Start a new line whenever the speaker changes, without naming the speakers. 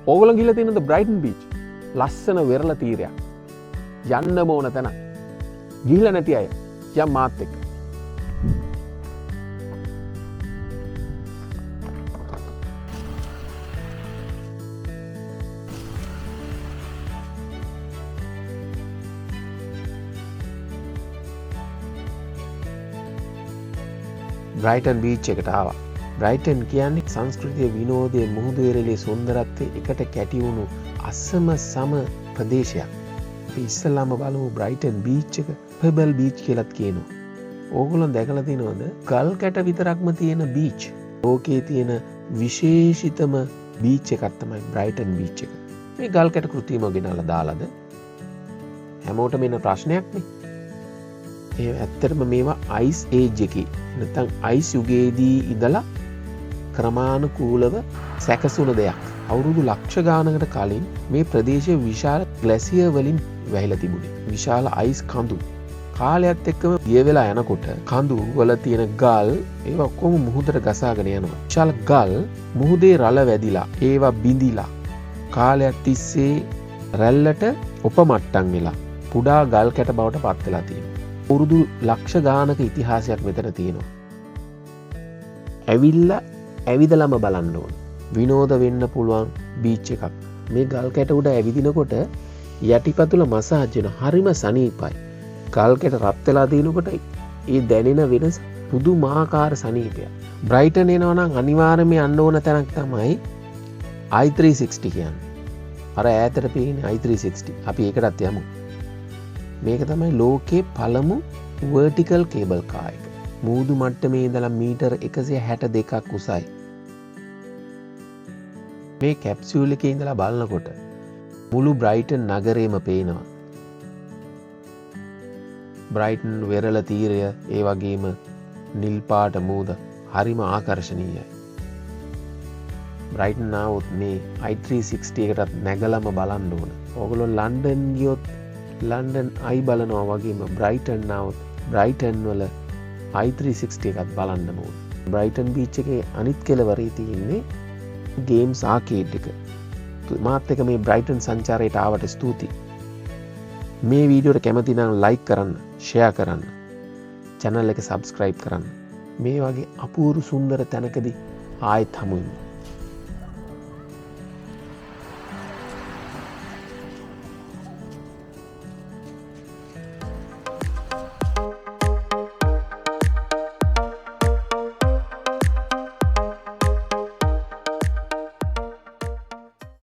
ඕගොල්ලෝ ගිහලා තියෙනවද බ්‍රයිටන් බීච්? ලස්සන වෙරළ තීරයක්. යන්නම ඕන තැන. ගිහලා නැති අය යම් මාත් එක්ක. බ්‍රයිටන් බීච් එකට ආවා. බ්‍රයිටන් කියන්නේ සංස්කෘතිය, විනෝදය, මුහුදු වෙරළේ සුන්දරත්වය එකට කැටි වුණු අසම සම ප්‍රදේශයක්. අපි ඉස්සෙල්ලාම බලමු බ්‍රයිටන් බීච් එක. පෙබල් බීච් කියලාත් කියනවා. ඕගොල්ලෝ දැකලා තියෙනවද? ගල් කැට විතරක්ම තියෙන බීච්. ලෝකයේ තියෙන විශේෂිතම බීච් එකක් තමයි බ්‍රයිටන් බීච් එක. මේ ගල් කැට කෘත්‍රිමව ගෙනල්ලා දාලාද? හැමෝටම එන ප්‍රශ්නයක් නේ. ඒ ඇත්තටම මේවා අයිස් ඒජ් එකේ නැත්නම් අයිස් යුගයේදී ඉඳලා ක්‍රමානුකූලව සැකසුණු දෙයක්. අවුරුදු ලක්ෂ ගානකට කලින් මේ ප්‍රදේශය විශාල ග්ලැසියර් වලින් වැහිලා තිබුණේ. විශාල අයිස් කඳු. කාලයත් එක්කම ගිය වෙලා යනකොට කඳු වල තියෙන ගල් ඒවා ඔක්කොම මුහුදට ගසාගෙන යනවා. විශාල ගල් මුහුදේ රළ වැදිලා ඒවා බිඳිලා කාලයක් තිස්සේ රැල්ලට උපමට්ටම් වෙලා කුඩා ගල් කැට බවට පත් වෙලා තියෙනවා. අවුරුදු ලක්ෂ ගානක ඉතිහාසයක් මෙතන තියෙනවා. ඇවිදලම බලන්න ඕන. විනෝද වෙන්න පුළුවන් බීච් එකක්. මේ ගල් කැට උඩ ඇවිදිනකොට යටිපතුල මසාජ් වෙන හරිම සනීපයි. ගල් කැට රත් වෙලා දිනනකොට ඒ දැනෙන වෙනස පුදුමාකාර සනීපයක්. බ්‍රයිටන් එනවා නම් අනිවාර්යයෙන්ම යන්න ඕන තැනක් තමයි i360 කියන්නේ. අර ඈතට පේන i360. අපි ඒකටත් යමු. මේක තමයි ලෝකේ පළමු වර්ටිකල් කේබල් කාර් එක. මූදු මට්ටමේ ඉඳලා මීටර් 162ක් උසයි. මේ කැප්සියුල් එකේ ඉඳලා බලනකොට මුළු බ්‍රයිටන් නගරේම පේනවා. බ්‍රයිටන් වෙරළ තීරය ඒ වගේම නිල් පාට මූද හරිම ආකර්ශනීයයි. බ්‍රයිටන් ආවොත් මේ i360 එකටත් නැගලම බලන්න ඕන. ඕගොල්ලෝ ලන්ඩන් ගියොත් ලන්ඩන් අයි බලනවා වගේම බ්‍රයිටන් ආවොත් බ්‍රයිටන් වල i360 එකත් බලන්න ඕන. බ්‍රයිටන් බීච් එකේ අනිත් කෙළවරේ තියෙන්නේ ගේම්ස් ආකේඩ් එක. මාත් එක මේ බ්‍රයිටන් සංචාරයට ආවට ස්තුතියි. මේ වීඩියෝට කැමති නම් ලයික් කරන්න, ෂෙයා කරන්න, channel එක subscribe කරන්න. මේ වගේ අපූර්ව සුන්දර තැනකදී ආයෙත් හමු වෙමු.